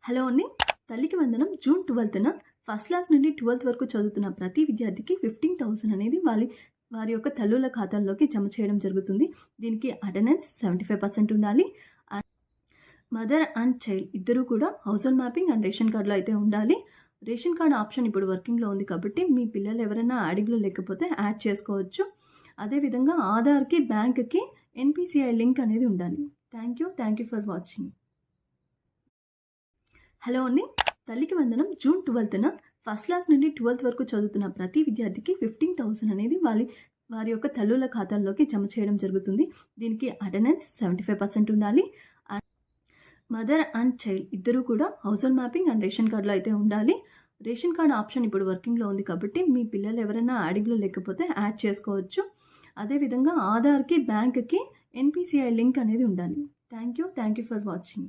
Hello అండి. తల్లికి వందనం జూన్ 12న ఫస్ట్ క్లాస్ నుండి 12th వరకు చదువుతున్న ప్రతి విద్యార్థికి 15,000 అనేది వారి యొక్క తల్లుల ఖాతాల్లోకి జమ చేయడం జరుగుతుంది. దీనికి అటెండెన్స్ 75% ఉండాలి. మదర్ అండ్ చైల్డ్ ఇద్దరూ కూడా house hold mapping and ration కార్డ్‌లో అయితే ఉండాలి. రేషన్ కార్డ్ ఆప్షన్ ఇప్పుడు వర్కింగ్‌లో ఉంది కాబట్టి మీ పిల్లలు ఎవరైనా యాడింగ్‌లో లేకపోతే యాడ్ చేసుకోవచ్చు. అదేవిధంగా ఆధార్‌కి, బ్యాంక్‌కి ఎన్‌పీసీఐ లింక్ అనేది ఉండాలి. Thank you for watching. Hello అండి. తల్లికి వందనం జూన్ 12న ఫస్ట్ క్లాస్ నుండి 12th వరకు చదువుతున్న ప్రతి విద్యార్థికి 15,000 అనేది వారి యొక్క తల్లుల ఖాతాల్లోకి జమ చేయడం జరుగుతుంది. దీనికి అటెండెన్స్ 75% ఉండాలి. మదర్ అండ్ చైల్డ్ ఇద్దరూ కూడా house hold mapping and ration కార్డ్‌లో అయితే ఉండాలి. రేషన్ కార్డ్ ఆప్షన్ ఇప్పుడు వర్కింగ్‌లో ఉంది కాబట్టి మీ పిల్లలు ఎవరైనా యాడింగ్‌లో లేకపోతే యాడ్ చేసుకోవచ్చు. అదేవిధంగా ఆధార్‌కి, బ్యాంక్‌కి ఎన్‌పీసీఐ లింక్ అనేది ఉండాలి. Thank you for watching.